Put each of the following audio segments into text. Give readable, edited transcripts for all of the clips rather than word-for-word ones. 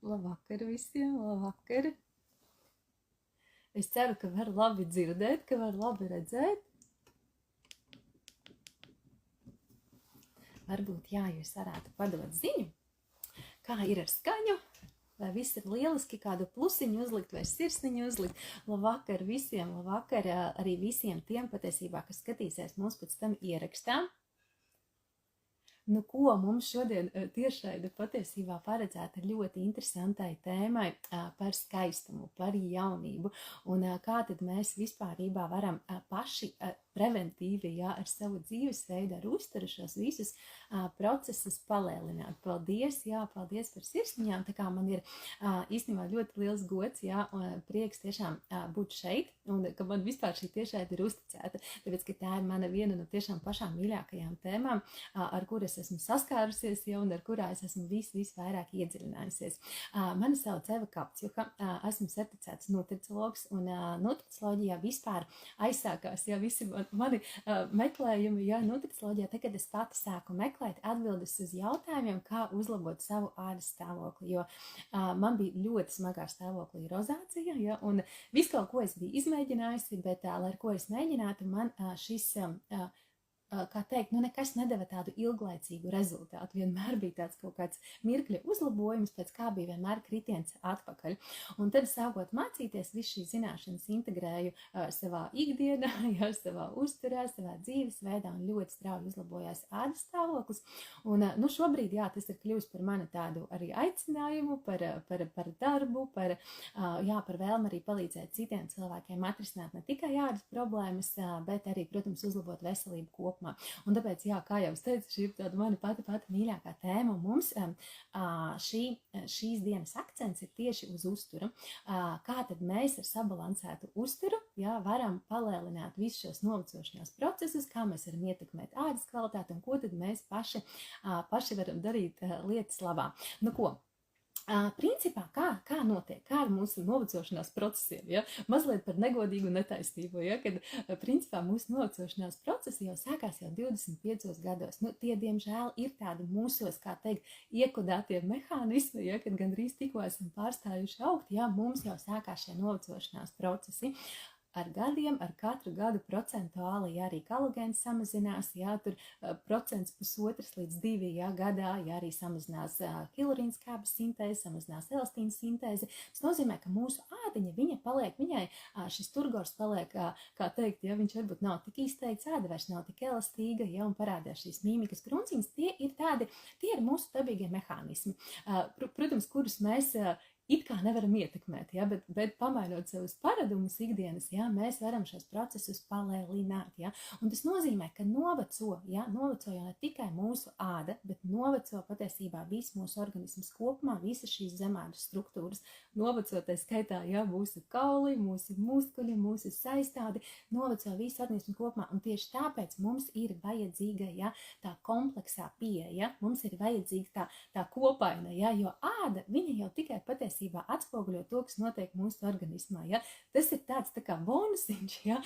Labvakar visiem, labvakar! Es ceru, ka var labi dzirdēt, ka var labi redzēt. Varbūt, jā, jūs varētu padot ziņu, kā ir ar skaņu, vai viss ir lieliski, kādu plusiņu uzlikt vai sirsniņu uzlikt. Labvakar visiem, labvakar arī visiem tiem patiesībā, kas skatīsies mūs pēc tam ierakstā. Nu, ko mums šodien tiešraide patiesībā paredzēta ļoti interesantai tēmai par skaistumu, par jaunību un kā tad mēs vispārībā varam paši preventīvi, jā, ar savu dzīvesveidu, ar uzturu šos visus procesus palēlināt. Paldies, jā, paldies par sirsniņām, tā kā man ir īstenībā ļoti liels gods, jā, prieks tiešām būt šeit un ka man vispār šī tiešraide ir uzticēta, tāpēc, ka tā ir mana viena no tiešām pašām mīļākajām tēmām, ar kuras esmu saskārusies jau un ar kurā es esmu visvairāk iedziļinājusies. Mani sauc Eva Kapciuka, esmu certificēts nutricologs un nutricoloģijā vispār aizsākās, jā, visi mani meklējumi, jā, nutricoloģijā, tad, kad es pati sāku meklēt atbildes uz jautājumiem, kā uzlabot savu ādas stāvokli, jo man bija ļoti smagā stāvoklī rozācija, jā, un visu kaut ko es biju izmēģinājusi, bet, lai ar ko es mēģinātu, man šis kā teikt, nekas nedeva tādu ilglaicīgu rezultātu. Vienmēr bija tāds kaut kāds mirkļa uzlabojums, pēc kā bija vienmēr kritiens atpakaļ. Un tad, sākot mācīties, visu šīs zināšanas integrēju savā ikdienā, jā, savā uzturā, savā dzīvesveidā un ļoti strauji uzlabojās ādas stāvoklis. Un, šobrīd, jā, tas ir kļuvis par mani tādu arī aicinājumu, par darbu, par vēlmi arī palīdzēt citiem cilvēkiem atrisināt ne tikai ādas problēmas, bet arī, protams, uzlabot veselību kopumā. Un tāpēc, jā, kā jau es teicu, šī ir tāda mana pati mīļākā tēma, un mums šīs dienas akcents ir tieši uz uzturu. Kā tad mēs ar sabalansētu uzturu, jā, varam palēlināt visus šos novecošanās procesus, kā mēs varam ietekmēt ādas kvalitāti, un ko tad mēs paši varam darīt lietas labā. Nu ko? Principā, kā notiek, kā ar mūsu novecošanās procesiem, ja? Mazliet par negodīgu netaisnību, ja? Kad principā mūsu novecošanās procesi jau sākās jau 25 gados. Tie, diemžēl, ir tādi mūsos, kā teikt, iekodētie mehānismi, ja? Kad gandrīz tikko esam pārstājuši augt, ja? Mums jau sākās šie novecošanās procesi. Ar gadiem, ar katru gadu procentuāli, ja arī kolagēns samazinās, jā, tur 1,5% līdz 2% jā, gadā, ja arī samazinās hialurīnskābes sintēze, samazinās elastīna sintēze. Tas nozīmē, ka mūsu ādiņa, viņai šis turgors paliek, kā teikt, ja viņš varbūt nav tik izteikts, āda vairs nav tik elastīga, ja, un parādās šīs mīmikas krunciņas, tie ir mūsu dabīgie mehānismi, protams, kurus mēs it kā nevaram ietekmēt, ja, bet pamainot savus paradumus ikdienas, ja, mēs varam šos procesus palēlināt, ja, un tas nozīmē, ka noveco jau ne tikai mūsu āda, bet noveco patiesībā visu mūsu organismus kopumā, visas šīs zemādas struktūras, novecotais skaitā, ja, mūsu kauli, mūsu muskuļi, mūsu saistādi, noveco visu organismu kopumā, un tieši tāpēc mums ir vajadzīga, ja, tā kompleksā pieeja, ja, mums ir vajadzīga tā kopaina, ja, jo āda, viņa jau tikai patiesībā atspoguļo to, kas notiek mūsu organismā. Ja? Tas ir tāds tā kā bonusiņš, ja?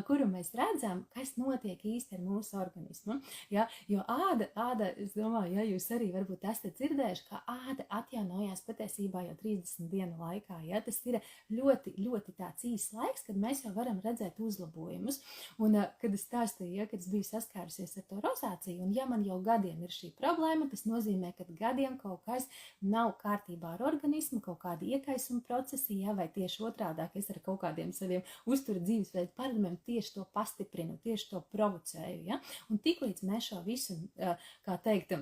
Kuru mēs redzam, kas notiek īsti ar mūsu organismu. Ja? Jo āda, es domāju, ja jūs arī varbūt esat dzirdējuši, ka āda atjaunojās patiesībā jau 30 dienu laikā. Ja? Tas ir ļoti, ļoti tāds īsts laiks, kad mēs jau varam redzēt uzlabojumus. Un, kad es stāstīju, ja, kad es biju saskārusies ar to rozāciju, un ja man jau gadiem ir šī problēma, tas nozīmē, ka gadiem kaut kas nav kārtībā ar organismu, kaut kādi iekaisuma procesi, ja, vai tieši otrādāk es ar kaut kādiem saviem uztura dzīvesveidu paradumiem tieši to pastiprinu, tieši to provocēju, ja, un tiklīdz mēs šo visu, kā teikt,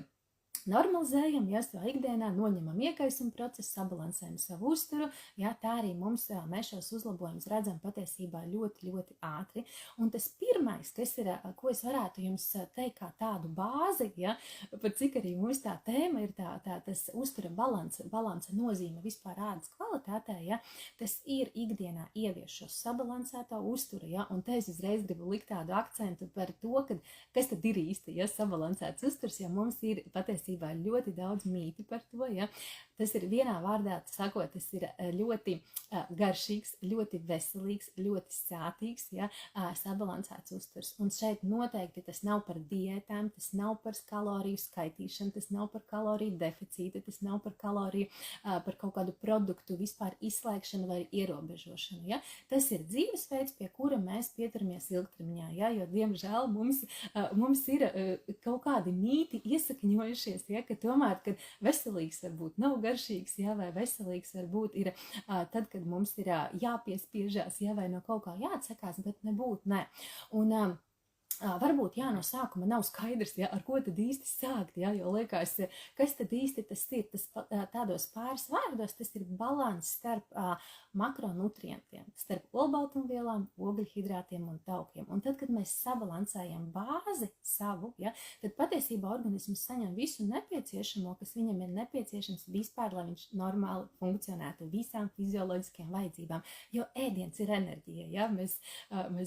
normalizējam, ja savā ikdienā noņemam iekaisuma procesu, sabalansējam savu uzturu, ja, tā arī mēs šos uzlabojumus redzam patiesībā ļoti, ļoti ātri. Un tas pirmais, kas ir, ko es varētu jums teikt kā tādu bāzi, ja, pat cik arī mums tā tēma ir tas uztura balansa nozīme vispār ādas kvalitātē, ja, tas ir ikdienā ievieš šo sabalansēto uzturu, ja, un te es uzreiz gribu likt tādu akcentu par to, kas tad ir īsti, ja, sabalansēts uzturs, ja mums ir patiesībā patiesībā ļoti daudz mīti par to, ja. Tas ir vienā vārdā sakot, tas ir ļoti garšīgs, ļoti veselīgs, ļoti sātīgs, ja, sabalansēts uzturs. Un šeit noteikti tas nav par diētām, tas nav par kaloriju skaitīšanu, tas nav par kaloriju deficītu, tas nav par kaloriju, par kaut kādu produktu vispār izslēgšanu vai ierobežošanu, ja. Tas ir dzīvesveids, pie kura mēs pieturamies ilgtermiņā, ja, jo, diemžēl, mums ir kaut kādi mīti iesakņojušies, ja, ka tomēr, kad veselīgs varbūt nav garšīgs, ja, vai veselīgs varbūt ir tad, kad mums ir jāpiespiežās, ja, vai no kaut kā jāatsakās, bet nebūtu, nē. Un varbūt, jā, no sākuma nav skaidrs, ja, ar ko tad īsti sākt, ja, jo liekas, kas tad īsti tas ir, tas tādos pāris vārdos, tas ir balans starp makronutrientiem, starp olbaltumvielām, ogļhidrātiem un taukiem. Un tad, kad mēs sabalansējam bāzi savu, ja, tad patiesībā organisms saņem visu nepieciešamo, kas viņam ir nepieciešams vispār, lai viņš normāli funkcionētu visām fizioloģiskajām vajadzībām, jo ēdiens ir enerģija, ja, mēs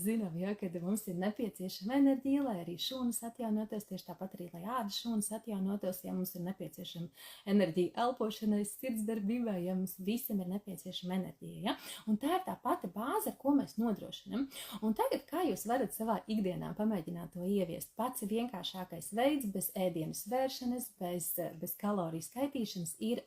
zinām, ja, kad mums ir nepieciešama enerģija, lai arī šūnas atjaunotos, tieši tāpat arī, lai ādas šūnas atjaunotos, ja mums ir nepieciešama enerģija elpošanai, sirdsdarbībai, ja mums visam ir nepieciešama enerģija, ja? Un tā ir tā pati bāze, ar ko mēs nodrošinam. Un tagad, kā jūs varat savā ikdienā pamēģināt to ieviest? Pats vienkāršākais veids, bez ēdienu svēršanas, bez kaloriju skaitīšanas, ir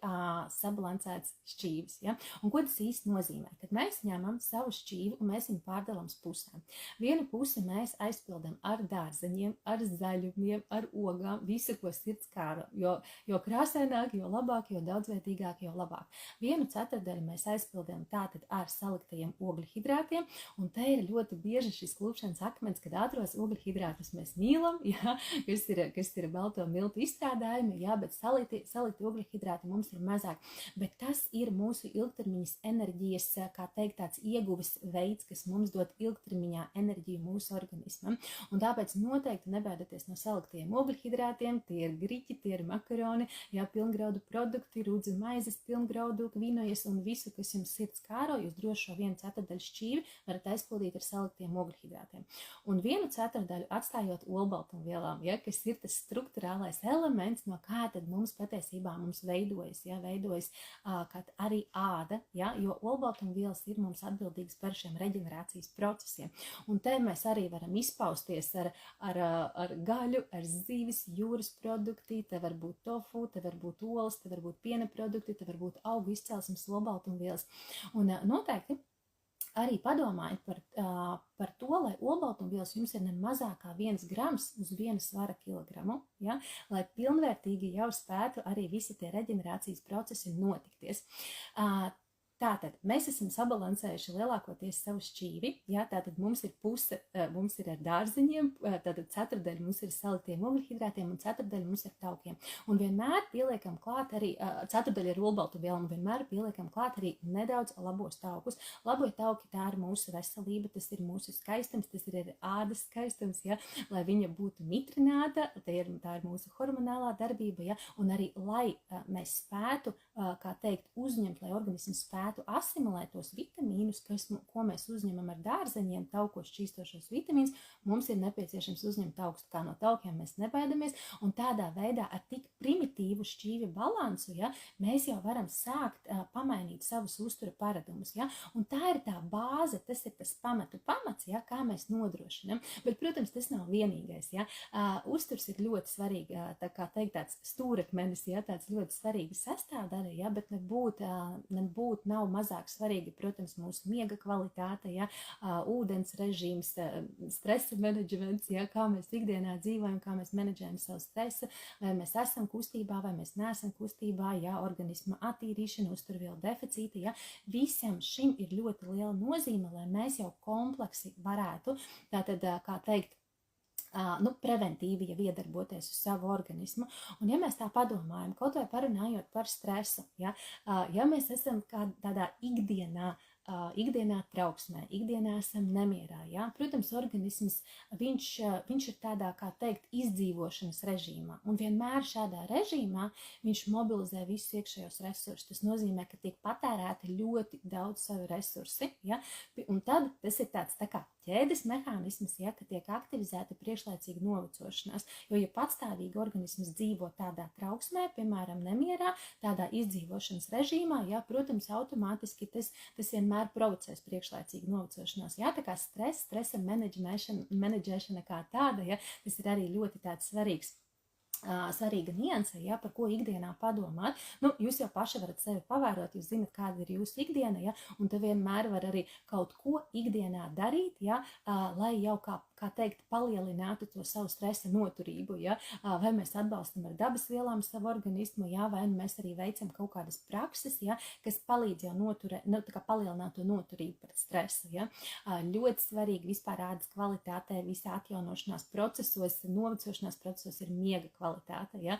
sabalansēts šķīvis, ja? Un ko tas īsti nozīmē? Kad mēs ņemam savu šķīvi un mēs viņu pārdalām pusēm. Vienu pusi mēs aizpildam ar dārzeņiem, ar zaļumiem, ar ogām, visu, ko sirds kāro. Jo krāsaināk, jo labāk, jo daudzveidīgāk, jo labāk. Vienu ceturdaļu mēs aizpildām tātad ar saliktajiem ogļhidrātiem, un te ir ļoti bieži šis klupšanas akmens, kad ātros ogļhidrātus mēs mīlam, jā, kas ir balto miltu izstrādājumi, jā, bet salikti ogļhidrāti mums ir mazāk. Bet tas ir mūsu ilgtermiņas enerģijas, kā teikt, tāds ieguves veids, kas mums dod ilgtermiņā enerģiju mūsu organismam. Un tāpēc noteikti nebaidieties no saliktiem ogļhidrātiem, tie ir griķi, tie ir makaroni, jā, pilngraudu produkti, rudzu maizes, pilngraudu, vīnojas un visu, kas jums sirds kāro, jūs droši šo vienu ceturdaļu šķīvi varat aizpildīt ar saliktiem ogļhidrātiem. Un vienu ceturdaļu atstājot olbaltumvielām, ja, kas ir tas strukturālais elements, no kā tad mums patiesībā veidojas, ja, kad arī āda, ja, jo olbaltumvielas ir mums atbildīgas par šiem reģenerācijas procesiem. Un te mēs arī varam izpausties ar gaļu, ar zīves, jūras produkti, te var būt tofu, te var būt olas, te var būt piena produkti, te var būt augu izcelsmes olbaltumvielas. Un noteikti arī padomājiet par to, lai olbaltumvielas jums ir ne mazāk kā 1 grams uz 1 svara kilogramu, ja, lai pilnvērtīgi jau spētu arī visi tie reģenerācijas procesi notikties. Tātad mēs esam sabalansējuši lielākoties savu šķīvi, ja, tātad mums ir puse, mums ir ar dārziņiem, tātad ceturdaļa mums ir saliktiem ogļhidrātiem un ceturdaļa mums ir taukiem. Un vienmēr pieliekam klāt arī, ceturdaļa ir olbaltumvielām, un vienmēr pieliekam klāt arī nedaudz labos taukus. Labie tauki, tā ir mūsu veselība, tas ir mūsu skaistums, tas ir ādas skaistums, ja, lai viņa būtu mitrināta, tā ir mūsu hormonālā darbība, ja, un arī, lai mēs spētu, kā teikt, uzņemt, lai organisms spētu asimilēt tos vitamīnus, ko mēs uzņemam ar dārzeņiem, taukos šķīstošos vitamīnus, mums ir nepieciešams uzņemt augstu, kā no taukiem mēs nebaidamies, un tādā veidā ar tik primitīvu šķīvi balansu, ja, mēs jau varam sākt pamainīt savus uztura paradumus, ja, un tā ir tā bāze, tas ir tas pamats, ja, kā mēs nodrošinam, bet, protams, tas nav vienīgais, ja, uzturs ir ļoti svarīgi, tā kā teikt, tāds stūrakmenis, ja, tāds ļoti svarīgi sastāvdaļa, ja, bet nebūt nav mazāk svarīgi, protams, mūsu miega kvalitāte, ja, ūdens režīms, stresa menedžments, ja, kā mēs ikdienā dzīvojam, kā mēs menedžējam savu stresu, vai mēs esam kustībā, vai mēs neesam kustībā, ja, organisma attīrīšana, uzturvielu deficīti, ja, visam šim ir ļoti liela nozīme, lai mēs jau kompleksi varētu, tātad, kā teikt, preventīvi jau iedarboties uz savu organismu. Un ja mēs tā padomājam, kaut vai parunājot par stresu, ja mēs esam tādā ikdienā ikdienā trauksmē, ikdienā esam nemierā. Ja? Protams, organisms viņš ir tādā, kā teikt, izdzīvošanas režīmā. Un vienmēr šādā režīmā viņš mobilizē visus iekšējos resursus. Tas nozīmē, ka tiek patērēti ļoti daudz savu resursi. Ja? Un tad tas ir tāds tā kā ķēdes mehānisms, ja, ka tiek aktivizēta priekšlaicīga novecošanās. Jo, ja patstāvīgi organisms dzīvo tādā trauksmē, piemēram, nemierā, tādā izdzīvošanas režīmā, ja, protams, automātiski tas vienmēr provocēs priekšlaicīgu novecošanās. Ja, tā kā stresa menedžēšana kā tāda, ja, tas ir arī ļoti tāds svarīga nianse, ja, par ko ikdienā padomāt. Nu, jūs jau paši varat sevi pavērot, jūs zinat, kāda ir jūsu ikdiena, ja, un te vienmēr var arī kaut ko ikdienā darīt, ja, lai jau kā teikt, palielinātu to savu stresa noturību, ja, vai mēs atbalstam ar dabas vielām savu organismu, ja, vai mēs arī veicam kaut kādas prakses, ja, kas palīdz jau palielināt to noturību pret stresu, ja. Ļoti svarīgi vispār ādas kvalitātē, visā atjaunošanās procesos, novecošanās procesos ir miega kvalitāte, ja.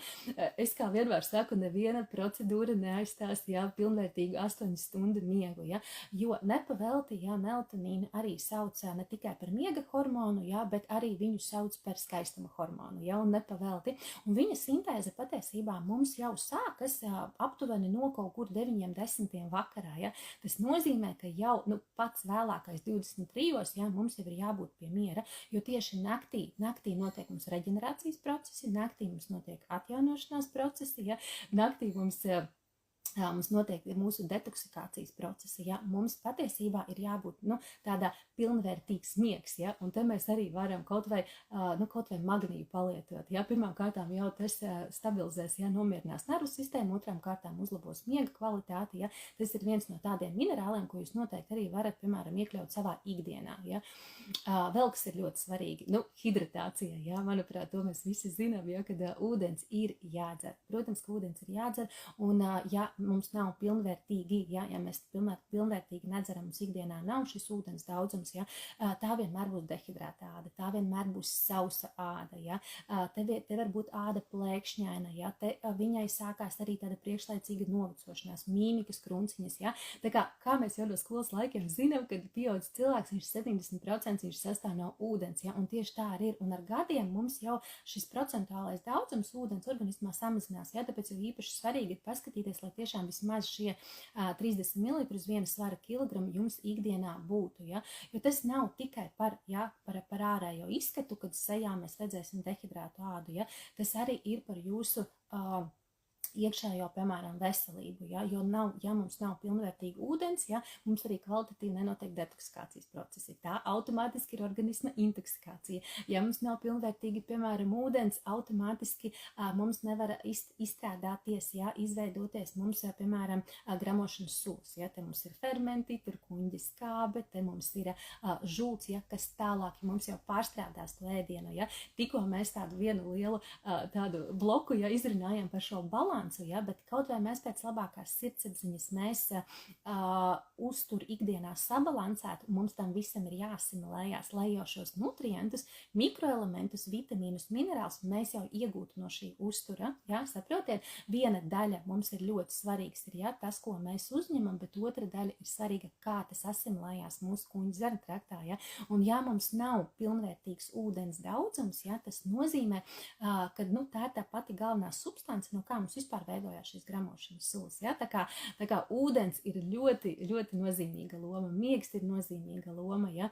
Es kā vienmēr saku, neviena procedūra neaizstās, ja, pilnvērtīgu 8 stundu miegu, ja, jo nepavelti, ja, melatonīnu arī sauc ne tikai par miega hormonu, ja, bet arī viņu sauc par skaistuma hormonu, ja, un nepavelti. Un viņa sintēze patiesībā mums jau sākas aptuveni no kaut kur 9-10 vakarā, ja. Tas nozīmē, ka jau pats vēlākais 23, ja, mums jau ir jābūt pie miera, jo tieši naktī notiek mums reģenerācijas procesi, naktī mums notiek atjaunošanās procesi, ja, naktī mums notiek mūsu detoksikācijas procesi, ja, mums patiesībā ir jābūt, tādā pilnvērtīgs miegs, ja, un te mēs arī varam kaut vai magniju palietot, ja, pirmām kārtām jau tas stabilizēs, ja, nomierinās nervu sistēmu, otrām kārtām uzlabos miega kvalitāti, ja, tas ir viens no tādiem minerāliem, ko jūs noteikti arī varat, piemēram, iekļaut savā ikdienā, ja. Vēl kas ir ļoti svarīgi, hidratācija, ja, manuprāt, to mēs visi zinām, ja, kad ūdens ir jādzer. Protams, ka ūdens ir jādzer, un, ja mums nav pilnvērtīgi, ja mēs pilnvērtīgi nedzeram, mums ikdienā nav šis ūdens daudzums, ja, tā vienmēr būs dehidrēta āda, tā vienmēr būs sausa āda, ja, te var būt āda plēkšņaina, ja, te viņai sākās arī tāda priekšlaicīga novecošanās, mīmikas krunciņas, ja, tā kā mēs jau no skolas laikiem zinām, kad pieaudzis cilvēks, viņš 70% viņš sastāv no ūdens, ja, un tieši tā arī ir, un ar gadiem mums jau šis procentuālais daudzums ūdens organismā samazinās, ja, tāpēc jau īpaši svarīgi ir paskatīties, lai tiešām vismaz šie 30 ml uz viena svara kilogramu jums ikdienā būtu, ja? Jo tas nav tikai par ārējo izskatu, kad sejā mēs redzēsim dehidrētu ādu, ja? Tas arī ir par jūsu iekšējo, piemēram, veselību, ja, jo mums nav pilnvērtīga ūdens, ja, mums arī kvalitatīvi nenotiek detoksikācijas procesi. Tā automātiski ir organisma intoksikācija. Ja mums nav pilnvērtīgi, piemēram, ūdens, automātiski mums nevar izstrādāties, ja, izveidoties mums, piemēram, gramošanas sulas. Ja, te mums ir fermenti, tur kuņģa skābe, te mums ir žults, ja, kas tālāk mums jau pārstrādās to ēdienu. Ja. Tikko mēs tādu vienu lielu tādu bloku, ja, izrunājam par šo balansu, ja, bet kaut vai mēs pēc labākās sirdsapziņas mēs uztur ikdienā sabalansētu, mums tam visam ir jāasimilējās, lai jau šos nutrientus, mikroelementus, vitamīnus, minerālus mēs jau iegūtu no šī uztura, ja, saprotiet, viena daļa mums ir ļoti svarīgs, ir, ja, tas, ko mēs uzņemam, bet otra daļa ir svarīga, kā tas asimilējās mūsu kuņģa zarnu traktā, ja, un ja mums nav pilnvērtīgs ūdens daudzums, ja, tas nozīmē, ka, tā ir tā pati galvenā substance, no kā mums vispār veidojās šīs gramošanas sulas. Ja? Tā kā ūdens ir ļoti, ļoti nozīmīga loma, miegs ir nozīmīga loma, ja?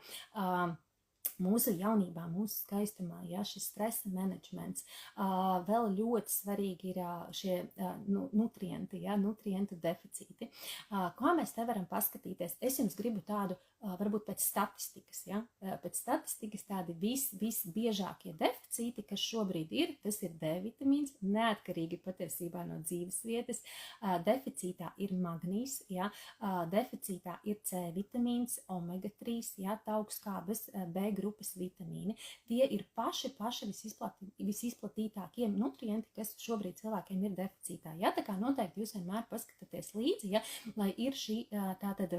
Mūsu jaunībā, mūsu skaistumā, ja, šis stresa menedžments, vēl ļoti svarīgi ir šie nutrienti, ja, nutrientu deficīti. Kā mēs te varam paskatīties? Es jums gribu tādu, varbūt pēc statistikas, ja, pēc statistikas tādi visbiežākie deficīti, kas šobrīd ir, tas ir D vitamīns, neatkarīgi patiesībā no dzīves vietas, deficītā ir magnijs, ja, deficītā ir C vitamīns, omega 3, ja, taukskābes, B grupas vitamīni. Tie ir paši visizplatītākie nutrienti, kas šobrīd cilvēkiem ir deficītā. Ja, tā kā noteikti jūs vienmēr paskatāties līdzi, ja, lai ir šī tātad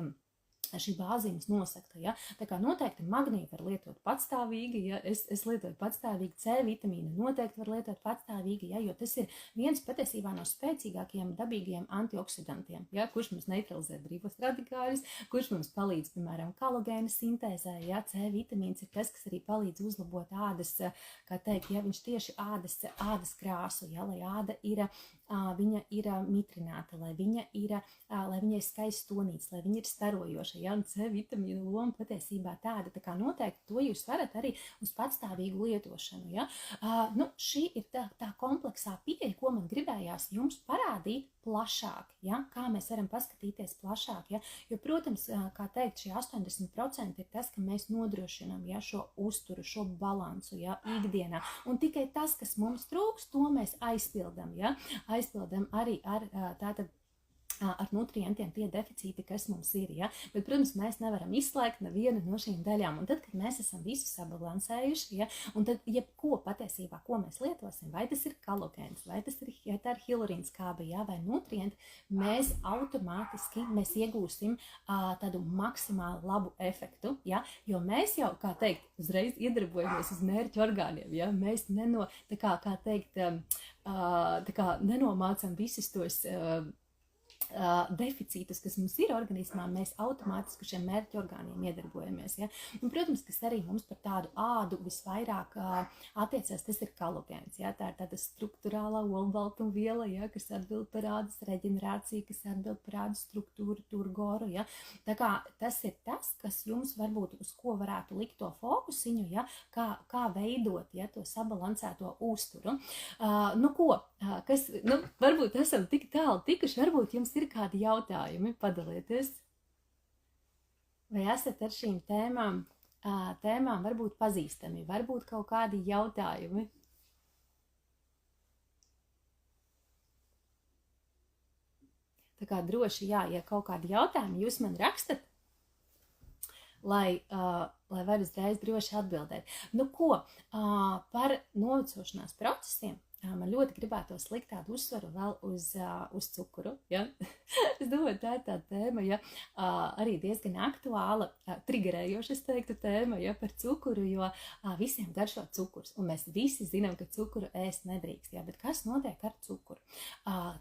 šī bāzīmes nosakta, ja? Tā kā noteikti magniju var lietot patstāvīgi, ja? Es lietoju patstāvīgi, C vitamīnu noteikti var lietot patstāvīgi, ja? Jo tas ir viens patiesībā no spēcīgākajiem dabīgajiem antioksidantiem, ja? Kurš mums neutralizē brīvos radikāļus, kurš mums palīdz, piemēram, kolagēna sintēzē, ja? C vitamīns ir tas, kas arī palīdz uzlabot ādas, kā teikt, ja? Viņš tieši ādas krāsu, ja? Lai āda viņa ir mitrināta, lai viņa ir skaists tonīts, lai viņa ir starojoša, ja, un C vitamīna loma patiesībā tāda, tā kā noteikti to jūs varat arī uz patstāvīgu lietošanu, ja. Šī ir tā kompleksā pieeja, ko man gribējās jums parādīt plašāk, ja, kā mēs varam paskatīties plašāk, ja, jo, protams, kā teikt, šie 80% ir tas, ka mēs nodrošinām, ja, šo uzturu, šo balansu, ja, ikdienā, un tikai tas, kas mums trūks, to mēs aizpildam, ja, aizpildam arī ar nutrientiem tie deficīti, kas mums ir, ja? Bet, protams, mēs nevaram izslēgt nevienu no šīm daļām, un tad, kad mēs esam visu sabalansējuši, ja? Un tad, jebko patiesībā, ko mēs lietosim, vai tas ir kolagēns, vai tas ir, ja tā ir hialurīna skābe, ja? Vai nutrienti, mēs automātiski iegūsim tādu maksimāli labu efektu, ja? Jo mēs jau, kā teikt, uzreiz iedarbojamies uz mērķu orgāniem, ja? Mēs nenomācam visus tos deficītus, kas mums ir organismā, mēs automātiski šiem mērķu orgāniem iedarbojamies. Ja? Un, protams, kas arī mums par tādu ādu visvairāk attiecās, tas ir kolagēns. Ja? Tā ir tāda struktūrālā olbaltumviela, ja? Kas atbild par ādas reģenerāciju, kas atbild par ādas struktūru, turgoru. Ja? Tā kā tas ir tas, kas jums varbūt uz ko varētu likt to fokusiņu, ja? Kā veidot, ja? To sabalansēto uzturu. Varbūt esam tik tālu tikuši, varbūt jums ir kādi jautājumi, padalieties. Vai esat ar šīm tēmām varbūt pazīstami, varbūt kaut kādi jautājumi? Tā kā droši, jā, ja kaut kādi jautājumi, jūs man rakstat, lai var uzreiz droši atbildēt. Par novecošanās procesiem man ļoti gribētos likt tādu uzsvaru vēl uz cukuru. Ja? Es domāju, tā ir tā tēma, ja? Arī diezgan aktuāla, trigerējoša, es teiktu, tēma, ja? Par cukuru, jo visiem garšo cukurs, un mēs visi zinām, ka cukuru ēst nedrīkst. Ja? Bet kas notiek ar cukuru?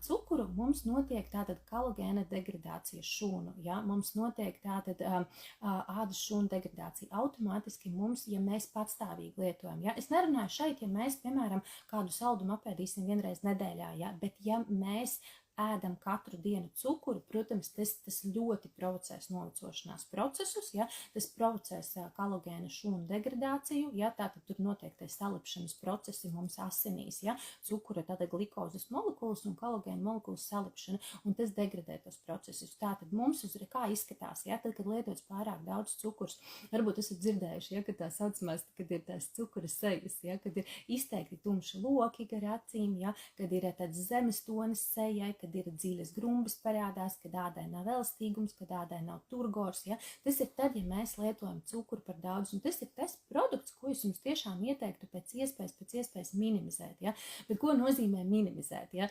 Cukuru mums notiek tātad kolagēna degradācija šūnu, ja? Mums notiek tātad ādas šūnu degradācija automātiski mums, ja mēs patstāvīgi lietojam. Ja? Es nerunāju šeit, ja mēs, piemēram, kādu saldumu apēdīsim vienreiz nedēļā, ja? Bet ja mēs ēdam katru dienu cukuru, protams, tas ļoti provocēs novecošanās procesus, ja? Tas provocēs kolagēna šūnu degradāciju, ja? Tātad tur noteiktais salipšanas procesi mums asinīs, ja? Cukura tātad glikozes molekulas un kolagēna molekulas salipšana, un tas degradē tos procesus. Tātad mums kā izskatās, ja? Tad, kad lietots pārāk daudz cukurs, varbūt esat dzirdējuši, ja? Kad tā saucamās, kad ir tās cukura sejas, ja? Kad ir izteikti tumši loki gar acīm, ja? Kad ir tāds zemes tonis sejai, kad ir dziļas grumbas parādās, kad ādai nav elastīgums, kad ādai nav turgors, ja? Tas ir tad, ja mēs lietojam cukuru par daudz, un tas ir tas produkts, ko es jums tiešām ieteiktu pēc iespējas minimizēt, ja? Bet ko nozīmē minimizēt, ja?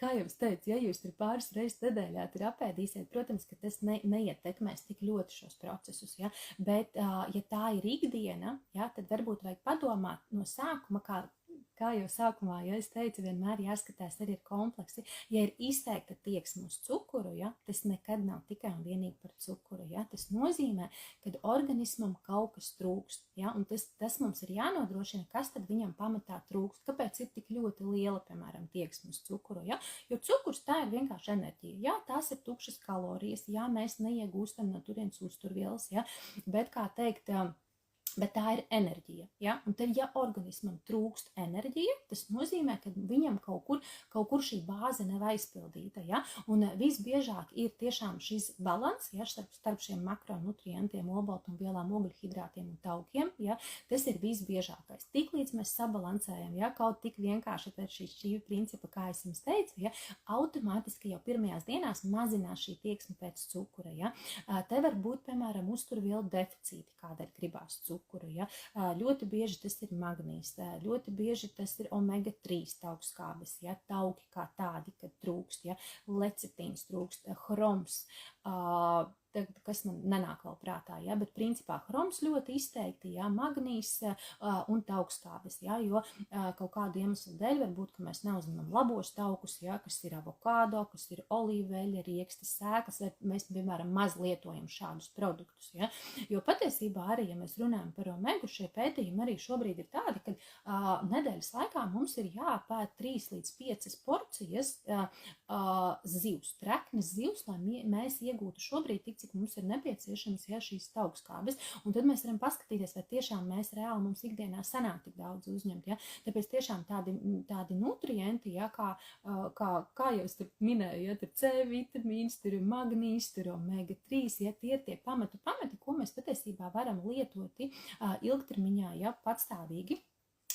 Kā jau es teicu, ja jūs tur pāris reizes nedēļā tur apēdīsiet, protams, ka tas neietekmēs tik ļoti šos procesus, ja? Bet, ja tā ir ikdiena, ja, tad varbūt vajag padomāt no sākuma, kā jau sākumā, ja es teicu, vienmēr jāskatās arī ir kompleksi. Ja ir izteikta tieksme uz cukuru, ja, tas nekad nav tikai un vienīgi par cukuru. Ja. Tas nozīmē, ka organismam kaut kas trūkst. Ja, un tas mums ir jānodrošina, kas tad viņam pamatā trūkst. Kāpēc ir tik ļoti liela, piemēram, tieksme uz cukuru? Ja? Jo cukurs tā ir vienkārši enerģija. Ja? Tās ir tukšas kalorijas, ja mēs neiegūstam no turienes uzturvielas, ja? Bet, kā teikt, bet tā ir enerģija, ja? Un tad, ja organismam trūkst enerģija, tas nozīmē, ka viņam kaut kur šī bāze nav aizpildīta, ja? Un visbiežāk ir tiešām šis balans, ja? starp šiem makronutrientiem, olbaltumvielām, ogļhidrātiem un taukiem, ja? Tas ir visbiežākais. Tiklīdz mēs sabalansējam, ja? Kaut tik vienkārši pēc šī principa, kā es jums teicu, ja? Automātiski jau pirmajās dienās mazinās šī tieksme pēc cukura, ja? Te var būt, piemēram, uzturvielu deficīti, kādēļ gribās cukuru. Ja? Ļoti bieži tas ir magnīs, ļoti bieži tas ir omega-3 taukskābes, ja? Tauki kā tādi, kad trūkst, ja? Lecitīns trūkst, hroms, kas man nenāk vēl prātā, ja, bet principā hroms ļoti izteikti, ja, magnīs un taukskābes, ja, jo kaut kādu iemeslu dēļ varbūt, ka mēs neuzņemam labos taukus, ja, kas ir avokādo, kas ir olīveļa, riekstas sēklas, vai mēs, piemēram, maz lietojam šādus produktus, ja, jo patiesībā arī, ja mēs runājam par omegu, šie pētījumi arī šobrīd ir tādi, ka nedēļas laikā mums ir jāpēd 3 līdz 5 porcijas zivs, treknes zivs, lai mēs iegūtu šobrīd tik, cik mums ir nepieciešams, ja, šīs taukskābes. Un tad mēs varam paskatīties, vai tiešām mēs reāli mums ikdienā sanāk tik daudz uzņemt. Ja? Tāpēc tiešām tādi nutrienti, ja, kā jau es minēju, ja, tur C vitamīns, tur ir magnīs, tur omega 3, ja, tie ir tie pamati, ko mēs patiesībā varam lietoti ilgtermiņā, ja, patstāvīgi.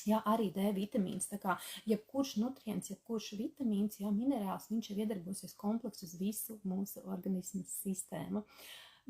Jā, arī D vitamīns, tā kā jebkurš nutrients, jebkurš vitamīns, jā, minerāls, viņš ir iedarbosies kompleks uz visu mūsu organismu sistēmu.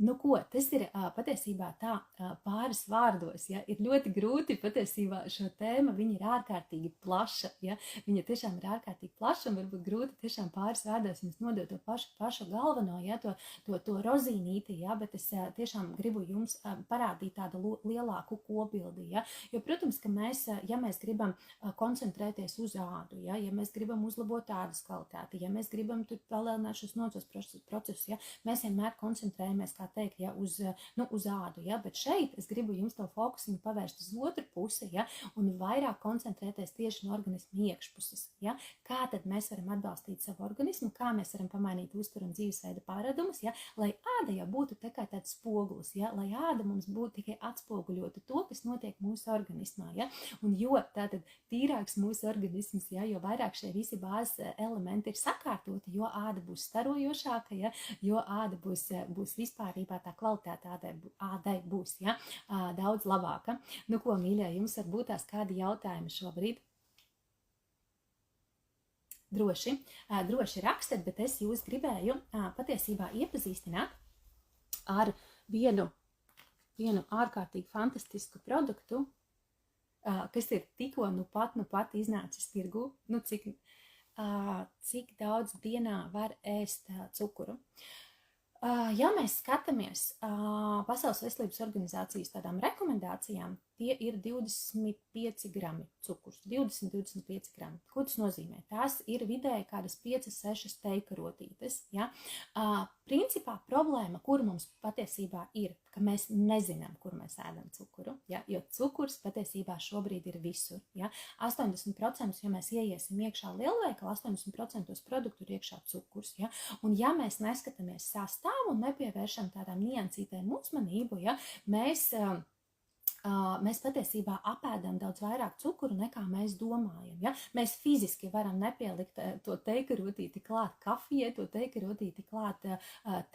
Nu ko, tas ir patiesībā tā pāris vārdos, ja, ir ļoti grūti patiesībā šo tēmu, viņa ir ārkārtīgi plaša, ja, viņa tiešām ir ārkārtīgi plaša un varbūt grūti tiešām pāris vārdos jums nodot to pašu galveno, ja, to rozīnīti, ja, bet es tiešām gribu jums parādīt tādu lielāku kopbildi, ja, jo, protams, ka mēs, ja mēs gribam koncentrēties uz ādu, ja mēs gribam uzlabot ādas kvalitāti, ja mēs gribam tur palielināt šos nocos procesus, ja, mēs vienmēr koncentrējamies, kā teikt, ja, uz ādu, ja, bet šeit es gribu jums to fokusiņu pavērst uz otru pusi, ja, un vairāk koncentrēties tieši no organismu iekšpuses, ja, kā tad mēs varam atbalstīt savu organismu, kā mēs varam pamainīt uzturu un dzīvesveida pārādumus, ja, lai āda jau būtu tikai tāds spogulis, ja, lai āda mums būtu tikai atspoguļota to, kas notiek mūsu organismā, ja, un jo tātad tīrāks mūsu organisms, ja, jo vairāk šie visi bāzes elementi ir sakārtoti, jo āda būs starojošāka, ja, jo āda būs vispārībā tā kvalitāte ādai būs, ja, daudz labāka. Nu ko, mīļie, jums varbūt tās kādi jautājumi šobrīd? Droši rakstat, bet es jūs gribēju patiesībā iepazīstināt ar vienu ārkārtīgi fantastisku produktu, kas ir tikko nu pat iznācis tirgu, nu cik daudz dienā var ēst cukuru. Ja mēs skatāmies Pasaules veselības organizācijas tādām rekomendācijām, tie ir 25 grami cukurs, 20-25 grami. Ko tas nozīmē? Tās ir vidēji kādas 5-6 teikarotītes. Ja? Principā problēma, kur mums patiesībā ir, ka mēs nezinām, kur mēs ēdam cukuru, ja? Jo cukurs patiesībā šobrīd ir visur. Ja? 80%, ja mēs ieiesim iekšā lielveikala, 80% produktu ir iekšā cukurs. Ja? Un ja mēs neskatāmies sastāvu un nepievēršam tādām niansītēm uzmanību, ja? Mēs patiesībā apēdam daudz vairāk cukuru, nekā mēs domājam. Ja? Mēs fiziski varam nepielikt to teikarotīti klāt kafijai, to teikarotīti klāt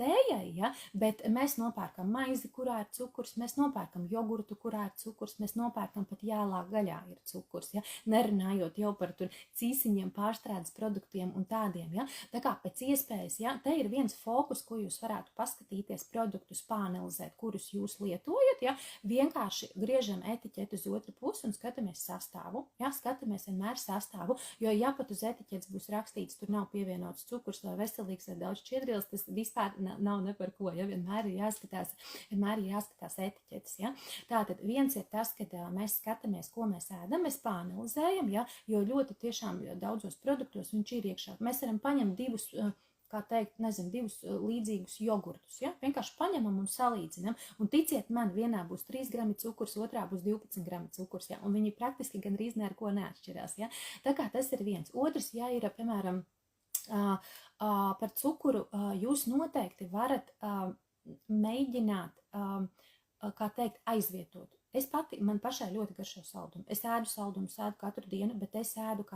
tējai, ja? Bet mēs nopērkam maizi, kurā ir cukurs, mēs nopērkam jogurtu, kurā ir cukurs, mēs nopērkam pat jālā gaļā ir cukurs, ja? Nerunājot jau par tur cīsiņiem, pārstrādes produktiem un tādiem. Ja? Tā kā pēc iespējas, ja? Te ir viens fokus, ko jūs varētu paskatīties, produktus pāanalizēt, kurus jūs lietojat, ja? Vienkārši griežam etiķeti uz otru pusi un skatāmies sastāvu. Ja, skatāmies vienmēr sastāvu, jo ja pat uz etiķetes būs rakstīts, tur nav pievienots cukurs vai veselīgs vai daudz šķiedrielas, tas vispār nav ne par ko. Ja, vienmēr ir jāskatās etiķetes. Ja. Tātad viens ir tas, kad mēs skatāmies, ko mēs ēdam, mēs pāanalizējam, ja, jo ļoti tiešām daudzos produktos viņš ir iekšā. Mēs varam paņemt divus līdzīgus jogurtus. Ja? Vienkārši paņemam un salīdzinam. Un ticiet man, vienā būs 3 grami cukurs, otrā būs 12 grami cukurs. Ja? Un viņi praktiski gandrīz ne ar ko neatšķirās. Ja? Tā kā tas ir viens. Otrs, ja ir, piemēram, par cukuru, jūs noteikti varat mēģināt, aizvietot. Man pašai ļoti garšo saldumu. Es ēdu saldumus, ēdu katru dienu, bet es ēdu,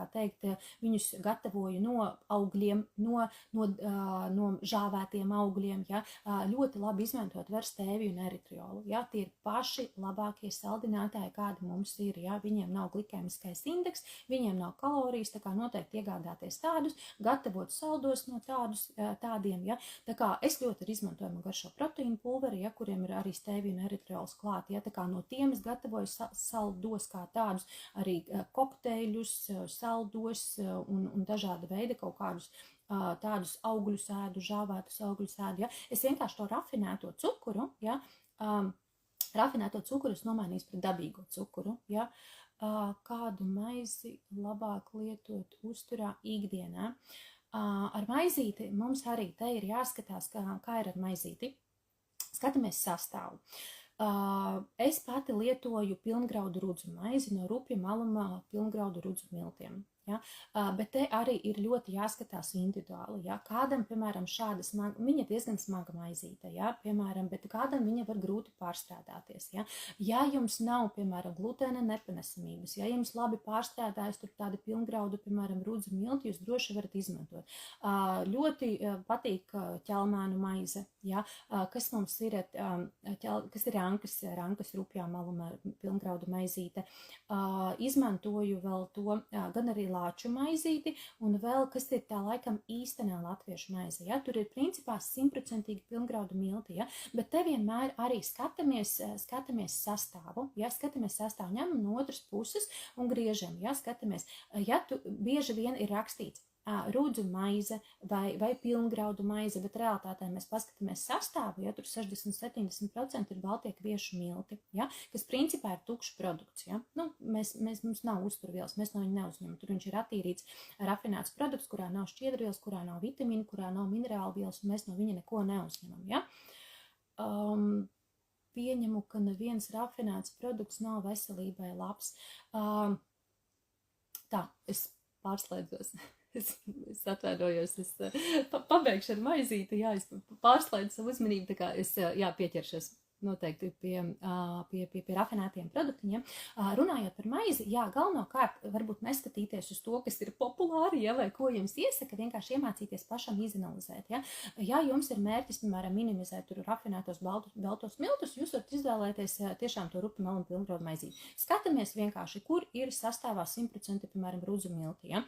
viņus gatavoju no augļiem, no žāvētiem augļiem, ja. Ļoti labi izmantot var stēviju un eritriolu, ja. Tie ir paši labākie saldinātāji, kādi mums ir, ja. Viņiem nav glikēmiskais indeks, viņiem nav kalorijas, tā kā noteikti iegādāties tādus, gatavot saldos no tādiem, ja. Tā kā es ļoti izmantoju garšo proteīnu pulveri, ja, kuriem ir arī stēviju un eritriols klāt, ja. Tā kā no tiem es gatavoju saldos kā tādus, arī kokteļus, saldos un dažāda veida kaut kādus tādus augļu sēdu, žāvētus augļu sēdu, ja. Es vienkārši to rafinēto cukuru, ja, rafinēto cukuru es nomainīju pret dabīgo cukuru, ja. Kādu maizi labāk lietot uzturā ikdienā. Ar maizīti mums arī te ir jāskatās, kā ir ar maizīti. Skatāmies sastāvu. Es pati lietoju pilngraudu rudzu maizi no Rupja maluma pilngraudu rudzu miltiem. Ja? Bet te arī ir ļoti jāskatās individuāli. Ja? Kādam, piemēram, šāda smaga, viņa diezgan smaga maizīte, ja? Piemēram, bet kādam viņa var grūti pārstrādāties. Ja, ja jums nav, piemēram, glutēna nepanesamības, ja jums labi pārstrādājas tur tāda pilngraudu, piemēram, rudzu milti, jūs droši varat izmantot. Ļoti patīk ķelmēnu maize, ja? Kas mums ir, kas ir rankas Rupjā malumā pilngraudu maizīte. Izmantoju vēl to, gan arī lāču maizīti, un vēl, kas ir tā laikam īstenā latviešu maize, ja, tur ir principā 100% pilngraudu milti, ja, bet te vienmēr arī skatāmies sastāvu, ja, skatāmies sastāvu, ņemam no otras puses un griežam, ja, skatāmies, ja tu bieži vien ir rakstīts, rudzu maize vai pilngraudu maize, bet realitātē mēs paskatāmies sastāvu, ja tur 60-70% ir baltie kviešu milti, ja, kas principā ir tukšs produkts, ja. Nu, mums nav uzturvielas, mēs no viņa neuzņemam, tur viņš ir attīrīts, rafinēts produkts, kurā nav šķiedrvielas, kurā nav vitamīnu, kurā nav minerālvielas, un mēs no viņa neko neuzņemam, ja. Pieņemu, ka neviens rafinēts produkts nav veselībai labs. Tā, es pārslēdzos. Es atvainojos, es pabeigšu ar maizīti, jā, es pārslēdzu savu uzmanību, tā kā es, jā, pieķeršos noteikti pie rafinētiem produktiem. Runājot par maizi, jā, galvenokārt varbūt neskatīties uz to, kas ir populāri, ja, vai ko jums iesaka, vienkārši iemācīties pašam izanalizēt, ja. Ja jums ir mērķis, piemēram, minimizēt tur rafinētos baltos miltus, jūs varat izvēlēties tiešām to Rupja maluma pilngraudu maizīti. Skatāmies vienkārši, kur ir sastāvā 100%, piemēram, rudzu milti, ja.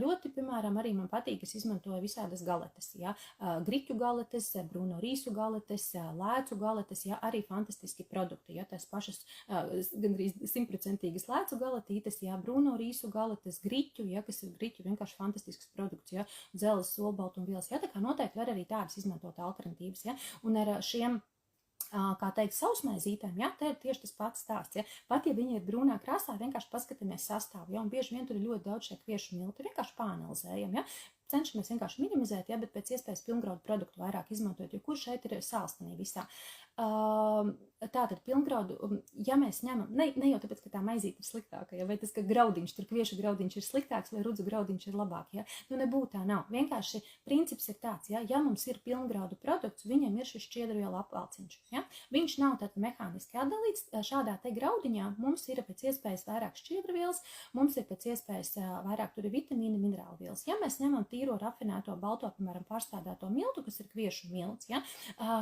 Ļoti, piemēram, arī man patīk, es izmantoju visādas galetes, ja. Griķu galetes, brūno rīsu galetes, lēcu galetes, ja, arī fantastiski produkti, ja, tās pašas gandrīz 100% lēcu galatītes, ja, brūno rīsu galetes, griķu, ja, kas ir griķu vienkārši fantastisks produkts, ja, dzeles, olbaltumvielas, ja, tā kā noteikti var arī tādas izmantot alternatīvas, ja, un ar šiem kā teikt, sausmaizītēm, ja, te ir tieši tas pats stāsts, ja. Pat, ja viņi ir brūnā krāsā, vienkārši paskatāmies sastāvu, ja, un bieži vien tur ir ļoti daudz šie kviešu milti, vienkārši pāanalizējam, ja. Cenšamies vienkārši minimizēt, ja, bet pēc iespējas pilngraudu produktu vairāk izmantot, jo kur šeit ir sālstenī visā. Tātad pilngraudu, ja mēs ņemam, ne jau tāpēc, ka tā maizīte ir sliktāka, ja, vai tas, ka graudiņš, tur kviešu graudiņš ir sliktāks, vai rudzu graudiņš ir labāk, ja, nu nebūtu tā nav. Vienkārši princips ir tāds, ja mums ir pilngraudu produkts, viņam ir šis šķiedrvielu apvalciņš, ja, viņš nav tātad mehāniski atdalīts, šādā te graudiņā mums ir pēc iespējas vairāk šķiedrvielas, mums ir pēc iespējas vairāk tur ir vitamīni, minerālvielas. Ja mēs ņemam tīro rafinēto balto, piemēram, pārstrādāto miltu, kas ir kviešu milts, ja,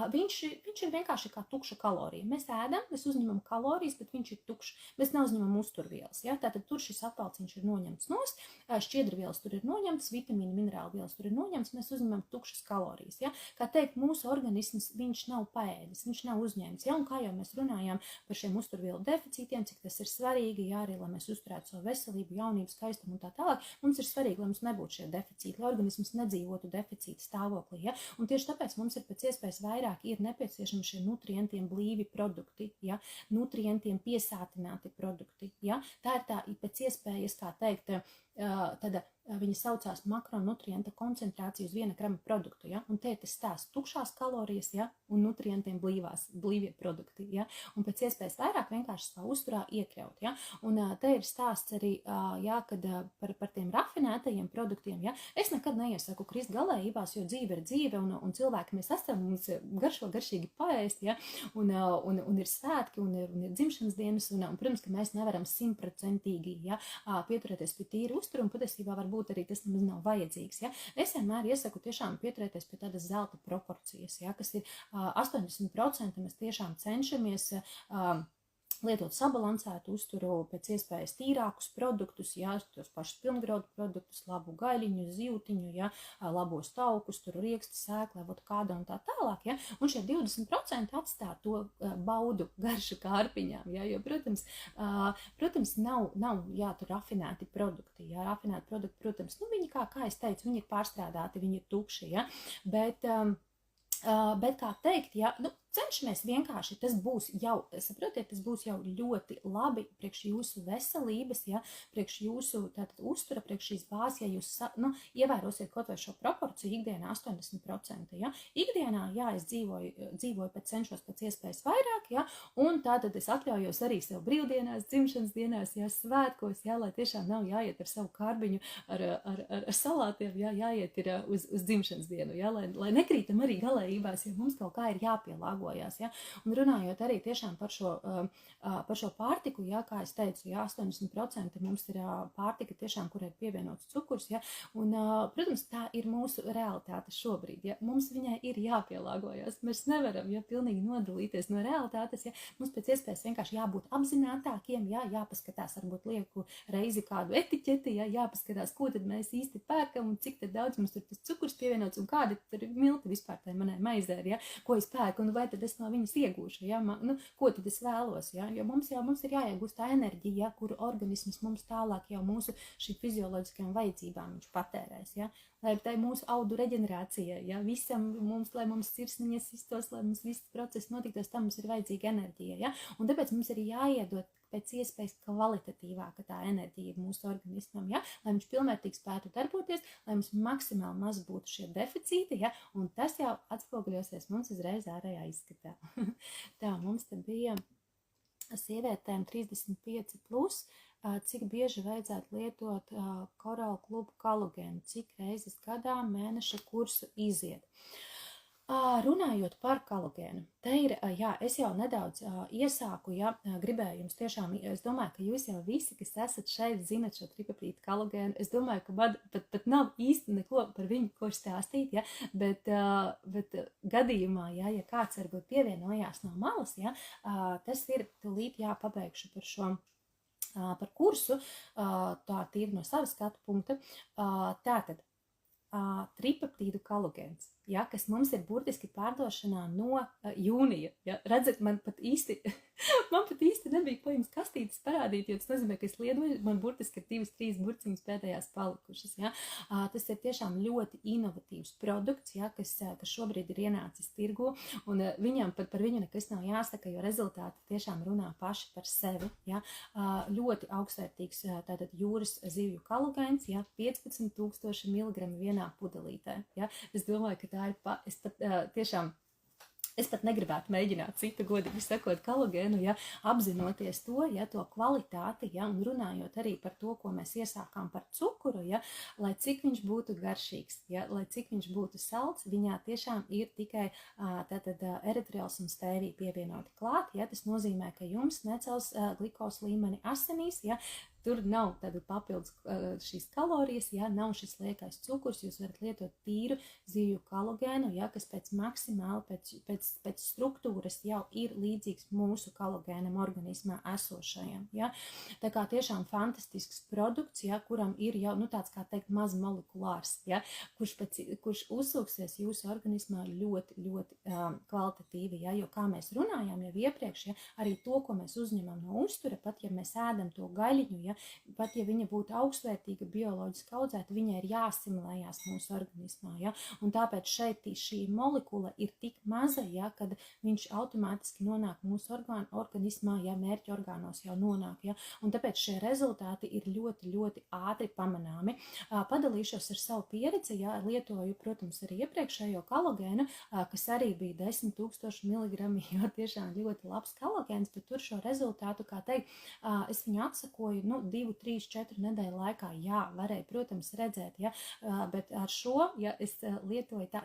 viņš ir vienkārši kā tukša kalorija. Mēs ēdam, mēs uzņemam kalorijas, bet viņš ir tukšs. Mēs neuzņemam uzturvielas. Ja? Tātad tur šis apvalciņš ir noņemts nost, šķiedrvielas tur ir noņemts, vitamīni, minerālvielas tur ir noņemts, mēs uzņemam tukšas kalorijas. Ja? Kā teikt, mūsu organisms, viņš nav paēdis, viņš nav uzņēmis. Ja? Un kā jau mēs runājām par šiem uzturvielu deficītiem, cik tas ir svarīgi, ja arī, lai mēs uzturētu savu veselību, jaunību, skaistumu un tā tālāk, mums ir svarīgi, lai mums nebūtu šie deficīti, lai organisms nedzīvotu deficīta stāvoklī. Ja? Un tieši tāpēc mums ir pēc iespējas vairāk ir nepieciešami šie nutrientiem blīvi produkti, ja, nutrientiem piesātināti produkti, ja, tā ir tā pēc iespējas, kā teikt, tāda viņa saucās makronutrienta koncentrācija uz 1 grama produktu, ja, un te ir tas stāsts tukšās kalorijas, ja, un nutrientiem blīvie produkti, ja, un pēc iespējas vairāk vienkārši savā uzturā iekļaut, ja, un te ir stāsts arī, ja, kad par tiem rafinētajiem produktiem, ja, es nekad neiesaku krist galējībās, jo dzīve ir dzīve, un cilvēki mēs esam, mums garšīgi paēst, ja, un ir svētki, un ir dzimšanas dienas, un protams, ka mēs nevaram 100%, ja, pieturēties pie tīra uztura, un patiesībā varbūt arī tas nemaz nav vajadzīgs. Ja? Es vienmēr iesaku tiešām pieturēties pie tādas zelta proporcijas, ja? Kas ir 80% mēs tiešām cenšamies lietot sabalansētu uzturu, pēc iespējas tīrākus produktus, jā, tos pašus pilngraudu produktus, labu gaļiņu, zivtiņu, jā, labos taukus, tur rieksti, sēkla, avokādo un tā tālāk, jā, un šie 20% atstā to baudu garšu kārpiņām, jā, jo, protams, nav jā, tur rafinēti produkti, jā, rafinēti produkti, protams, nu, viņi, kā es teicu, viņi ir pārstrādāti, viņi ir tukši, jā, bet kā teikt, ja, nu, cenšamies vienkārši, tas būs jau, saprotiet, tas būs jau ļoti labi priekš jūsu veselības, ja, priekš jūsu tātad uztura, priekš šīs bāzes, ja jūs, nu, ievērosiet kaut vai šo proporciju ikdienā 80%, ja. Ikdienā, jā, es dzīvoju cenšos pēc iespējas vairāk, ja, un tātad es atļaujos arī sev brīvdienās, dzimšanas dienās, ja, svētkos, ja, lai tiešām nav jāiet ar savu karbiņu, ar salātiem, ja, jāiet ir uz dzimšanas dienu, ja, lai nekrītam arī galējībās, ja mums kaut kā ir jāpielāgo. Ja? Un runājot arī tiešām par šo pārtiku, ja, kā es teicu, ja, 80% mums ir pārtika tiešām, kurai ir pievienots cukurs, ja, un, protams, tā ir mūsu realitāte šobrīd, ja, mums viņai ir jāpielāgojas, mēs nevaram, ja, pilnīgi nodalīties no realitātes, ja, mums pēc iespējas vienkārši jābūt apzinātākiem, ja, jāpaskatās, varbūt lieku reizi kādu etiķeti, ja, jāpaskatās, ko tad mēs īsti pērkam un cik tad daudz mums tur tas cukurs pievienots un kādi tur ir milti vispār tai manai maizē, ja, ko es pērku un vai tad es no viņas iegūšu, ja, nu, ko tad es vēlos, ja, jo mums ir jāiegūst tā enerģija, ja, kuru organisms mums tālāk jau mūsu šī fizioloģiskajām vajadzībām viņš patērēs, ja, lai tai mūsu audu reģenerācija, ja, visam mums, lai mums sirsniņas iztos, lai mums viss process notiktos, tam mums ir vajadzīga enerģija, ja, un tāpēc mums ir jāiedot pēc iespējas kvalitatīvāka tā enerģija mūsu organismam, ja, lai viņš pilnvērtīgi spētu darboties, lai mums maksimāli maz būtu šie deficīti, ja, un tas jau atspoguļosies mums uzreiz ārējā izskatā. Tā, mums te bija sievietēm 35 plus, cik bieži vajadzētu lietot Coral Club kolagēnu, cik reizes gadā mēneša kursu iziet. Runājot par kolagēnu, te ir, jā, es jau nedaudz iesāku, ja, gribēju jums tiešām, es domāju, ka jūs jau visi, kas esat šeit, zinat šo tripeptīdu kolagēnu, es domāju, ka man pat nav īsti neko par viņu, ko stāstīt, ja, bet gadījumā, ja kāds varbūt pievienojās no malas, ja, tas ir tūlīt, jā, pabeigšu par šo, par kursu, tā tīri no savas skatu punkta, tātad, tripeptīdu kolagēns, ja, kas mums ir burtiski pārdošanā no jūnija. Ja. Redzat, man pat īsti nebija ko jums kastītes parādīt, jo tas nozīmē, ka es liedoju, man burtiski ir 2-3 burciņas pēdējās palikušas. Ja. Tas ir tiešām ļoti inovatīvs produkts, ja, kas šobrīd ir ienācis tirgu, un viņam pat par viņu nekas nav jāsaka, jo rezultāti tiešām runā paši par sevi. Ja. Ļoti augstvērtīgs tātad jūras zivju kolagēns, ja, 15,000 mg vienā pudelītē. Ja. Es domāju, ka tā ir es pat negribētu mēģināt citu, godīgi sakot, kolagēnu, ja, apzinoties to, ja, to kvalitāti, ja, un runājot arī par to, ko mēs iesākām par cukuru, ja, lai cik viņš būtu garšīgs, ja, lai cik viņš būtu salds, viņā tiešām ir tikai tātad eritriols un stēvija pievienoti klāt, ja, tas nozīmē, ka jums necels glikos līmeni asinīs, ja, tur nav tāda papildus šīs kalorijas, ja, nav šis liekais cukurs, jūs varat lietot tīru zivju kolagēnu, ja, kas pēc maksimāli, pēc struktūras jau ir līdzīgs mūsu kolagēnam organismā esošajam, ja. Tā kā tiešām fantastisks produkts, ja, kuram ir jau, nu, tāds, kā teikt, maz molekulārs, ja, kurš uzsūksies jūsu organismā ļoti, ļoti kvalitatīvi, ja, jo kā mēs runājām jau iepriekš, ja, arī to, ko mēs uzņemam no uztura, pat ja mēs ēdam to gaļiņu, ja, pat ja viņa būtu augstvērtīga, bioloģiski audzēta, viņai ir jāsimilējās mūsu organismā, ja, un tāpēc šeit šī molekula ir tik maza, ja, kad viņš automātiski nonāk mūsu organismā, ja mērķa orgānos jau nonāk, ja, un tāpēc šie rezultāti ir ļoti, ļoti ātri pamanāmi. Padalīšos ar savu pieredzi, ja, lietoju, protams, arī iepriekšējo kolagēnu, kas arī bija 10,000 mg, jo tiešām ļoti labs kolagēns, bet tur šo rezultātu, kā teikt, es viņu atsakoju, nu, 2, 3, 4 nedēļu laikā, jā, varēja, protams, redzēt, ja, bet ar šo, ja es lietoju tā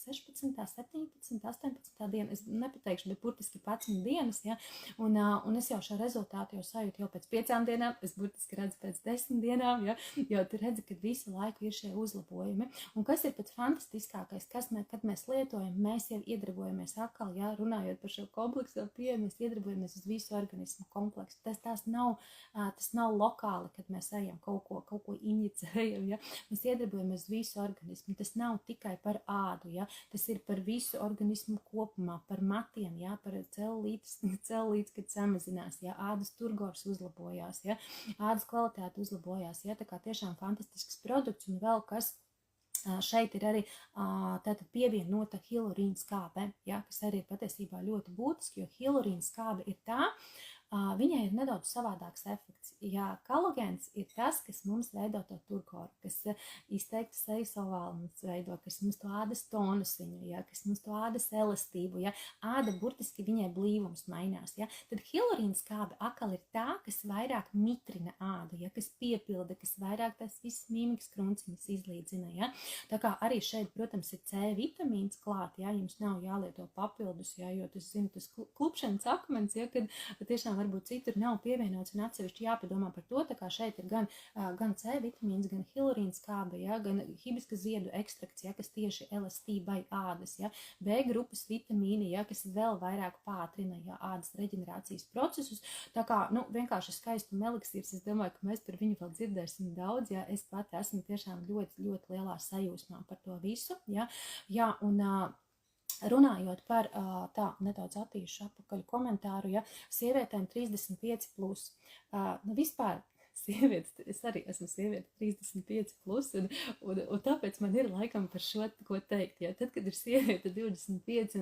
16, 17, 18 dienu, es nepateikšu, bet burtiski 11 dienas, ja, un es jau šo rezultātu jau sajūtu jau pēc 5 dienām, es burtiski redzu pēc 10 dienām, ja, jo tu redzi, ka visu laiku ir šie uzlabojumi. Un kas ir pats fantastiskākais, kad mēs lietojam, mēs jau iedarbojamies atkal, ja, runājot par šo komplekso pieeju, mēs iedarbojamies uz visu organismu kompleksu. Tas nav lokāli, kad mēs ejam kaut ko injicējam, ja. Mēs iedarbojamies uz visu organismu. Tas nav tikai par ādu, ja. Tas ir par visu organismu kopumā, par matiem, ja, par celulītes, kad samazinās, ja, ādas turgors uzlabojās, ja, ādas kvalitāte uzlabojās, ja, tā kā tiešām fantastisks produkts un vēl kas. Šeit ir arī tātad pievienota hialurīna skābe, ja, kas arī ir patiesībā ļoti būtiski, jo hialurīna skābe ir tā, viņai ir nedaudz savādāks efekts. Jā, kolagēns ir tas, kas mums veido to turgoru, kas izteikti sejas ovālu mums veido, kas mums to ādas tonus viņu, ja, kas mums to ādas elastību, ja, āda burtiski viņai blīvums mainās, ja. Tad hialurīna skābe atkal ir tā, kas vairāk mitrina ādu, ja, kas piepilda, kas vairāk tās visas mīmikas krunciņas izlīdzina, ja. Tā kā arī šeit, protams, ir C vitamīns klāt, ja, jums nav jālieto papildus, ja, jo tas, zinu, tas klupšanas akmens, ja, kad tiešām varbūt citur nav pievienots un atsevišķi jāpadomā par to, tā kā šeit ir gan C vitamīns, gan hialurīna skābe, ja, gan hibiska ziedu ekstrakts, ja, kas tieši elastībai ādas, ja, B grupas vitamīni, ja, kas vēl vairāk pātrina, ja, ādas reģenerācijas procesus, tā kā, vienkārši skaistu eliksīrs, es domāju, ka mēs par viņu vēl dzirdēsim daudz, ja, es pati esmu tiešām ļoti, ļoti lielā sajūsmā par to visu, ja, un runājot par nedaudz attīšu atpakaļ komentāru, ja, sievietēm 35 plus, vispār sievietes, es arī esmu sieviete 35 plus, un tāpēc man ir laikam par šo ko teikt, ja, tad, kad ir sieviete 25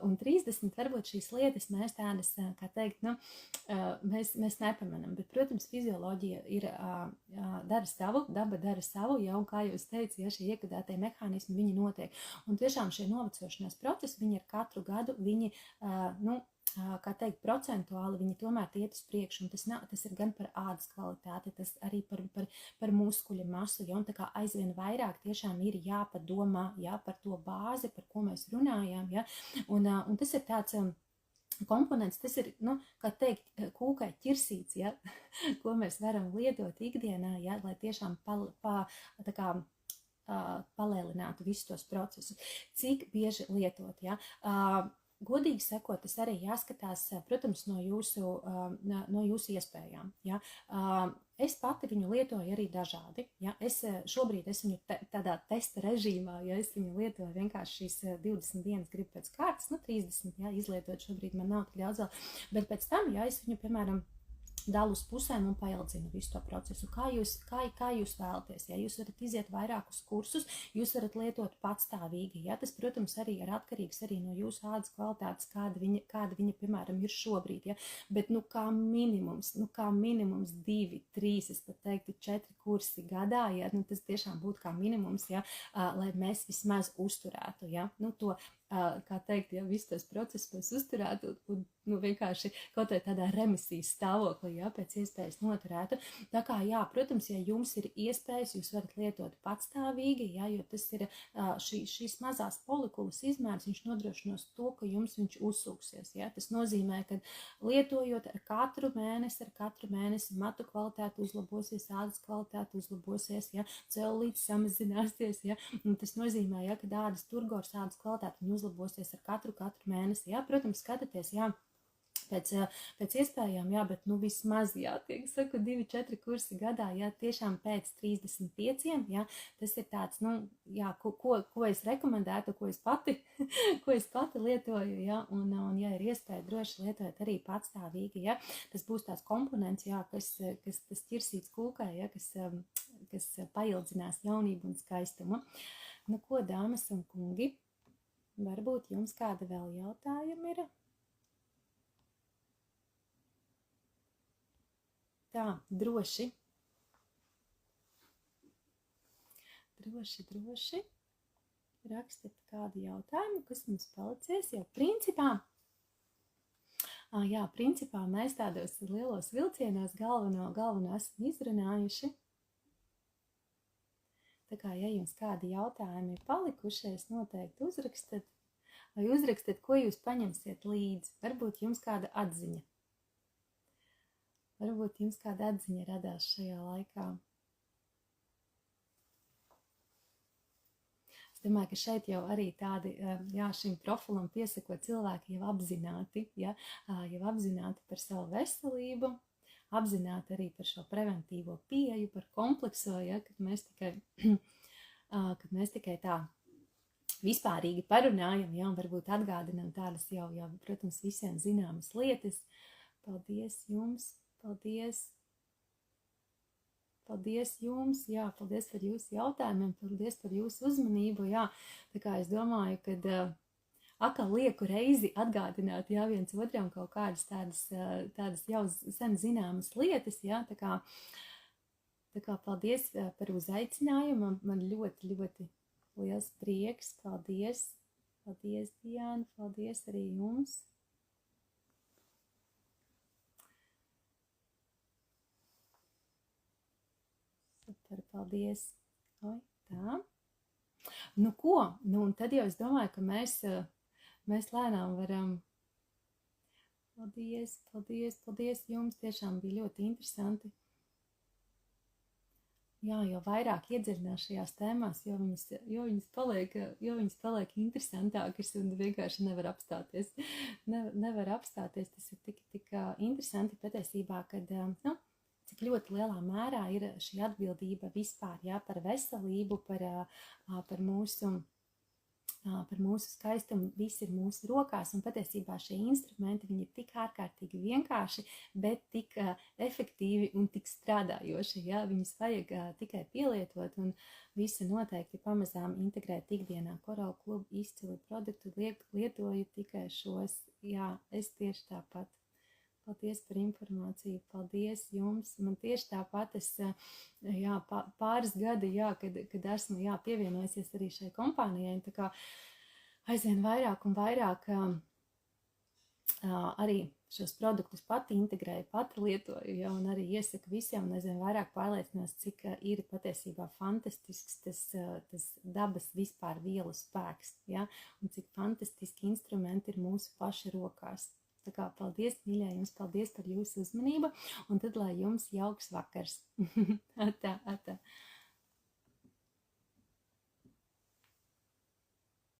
un 30, varbūt šīs lietas mēs tādas, kā teikt, mēs nepamanam, bet, protams, fizioloģija ir, dara savu, daba dara savu, ja, un kā jūs teicu, ja, šie iekodētie mehānismi, viņi notiek, un tiešām šie novecošanās procesi, viņi ir katru gadu, viņi, kā teikt, procentuāli viņi tomēr iet uz priekšu, un tas ir gan par ādas kvalitāti, tas arī par muskuļa masu, ja, un tā kā aizvien vairāk tiešām ir jāpadomā, ja, par to bāzi, par ko mēs runājām, ja, un tas ir tāds komponents, tas ir, kā teikt, kūkai ķirsīts, ja, ko mēs varam lietot ikdienā, ja, lai tiešām palēlinātu visus tos procesus. Cik bieži lietot, ja, godīgi sakot, tas arī jāskatās, protams, no jūsu iespējām. Ja? Es pati viņu lietoju arī dažādi. Ja? Šobrīd es viņu tādā testa režīmā, ja es viņu lietoju vienkārši šīs 20 dienas gribu pēc kārtas, 30, ja, izlietot šobrīd man nav tik daudz vēl, bet pēc tam, ja es viņu, piemēram, dalu uz pusēm un paildzinu visu to procesu. Kā jūs vēlaties? Ja jūs varat iziet vairākus kursus, jūs varat lietot patstāvīgi. Ja? Tas, protams, arī ir atkarīgs arī no jūsu ādas kvalitātes, kāda viņa, piemēram, ir šobrīd. Ja? Bet, kā minimums 2, 3, es pat teiktu 4 kursi gadā, ja? Tas tiešām būtu kā minimums, ja? Lai mēs vismaz uzturētu, ja? To, kā teikt, ja visus tos procesus mēs uzturētu un vienkārši kaut vai tādā remisijas stāvoklī, ja, pēc iespējas noturētu. Tā kā, jā, protams, ja jums ir iespējas, jūs varat lietot patstāvīgi, ja, jo tas ir šīs mazās polikulas izmērs, viņš nodrošinās to, ka jums viņš uzsūksies, ja. Tas nozīmē, ka lietojot ar katru mēnesi matu kvalitāte uzlabosies, ādas kvalitāte uzlabosies, ja, celulītes samazināsies, ja, un tas nozīmē, ja, ka ādas turgors, ādas kvalitāte viņi uzlabosies ar katru mēnesi, ja, protams, skatāties, jā, pēc iespējām, jā, bet vismaz, jā, tiek saku 2-4 kursi gadā, jā, tiešām pēc 35, jā, tas ir tāds, jā, ko es rekomendētu, ko es pati lietoju, jā, un ja ir iespēja droši lietot arī patstāvīgi, jā, tas būs tāds komponents, jā, kas tas ķirsīts kūkai, jā, kas paildzinās jaunību un skaistumu. Ko, dāmas un kungi, varbūt jums kāda vēl jautājuma ir? Tā, droši rakstiet kādu jautājumu, kas mums palicies, jo principā Jā, principā mēs tādos lielos vilcienos galveno esam izrunājuši. Tā kā, ja jums kādi jautājumi ir palikušies, noteikti uzrakstat, vai uzrakstat, ko jūs paņemsiet līdzi. Varbūt jums kāda atziņa. Varbūt jums kāda atziņa radās šajā laikā. Es domāju, ka šeit jau arī tādi, šim profilam piesako cilvēki jau apzināti, jau apzināti par savu veselību, apzināti arī par šo preventīvo pieeju, par komplekso, kad mēs tikai tā vispārīgi parunājam, un varbūt atgādinām tādas jau, protams, visiem zināmas lietas. Paldies jums, paldies jums, paldies par jūsu jautājumiem, paldies par jūsu uzmanību, tā kā es domāju, kad atkal lieku reizi atgādināt, viens otram kaut kādas tādas jau sen zināmas lietas, tā kā paldies par uzaicinājumu, man ļoti, ļoti liels prieks, paldies, Diana, paldies arī jums. Super, paldies. Tā. Nu ko, un tad jau es domāju, ka mēs lēnām varam. Paldies jums, tiešām bija ļoti interesanti. Jo vairāk iedziļinās šajās tēmās, jo viņas paliek interesantākas un vienkārši nevar apstāties. Nevar apstāties, tas ir tik interesanti patiesībā, kad, cik ļoti lielā mērā ir šī atbildība vispār, par veselību, par mūsu skaistumu, viss ir mūsu rokās, un patiesībā šie instrumenti, viņi ir tik ārkārtīgi vienkārši, bet tik efektīvi un tik strādājoši, viņus vajag tikai pielietot, un visi noteikti pamazām integrēt ikdienā. Coral Club izcili produktu, lietoju tikai šos, es tieši tāpat. Paldies par informāciju, paldies jums. Man tieši tāpat pāris gadi, kad esmu pievienojusies arī šai kompānijai, tā kā aizvien vairāk un vairāk arī šos produktus pati integrēju, pati lietoju, un arī iesaku visiem, un aizvien vairāk pārliecinās, cik ir patiesībā fantastisks tas dabas vispār vielu spēks, un cik fantastiski instrumenti ir mūsu paša rokās. Tā kā paldies, mīļie, jums paldies par jūsu uzmanību, un tad lai jums jauks vakars. Atā.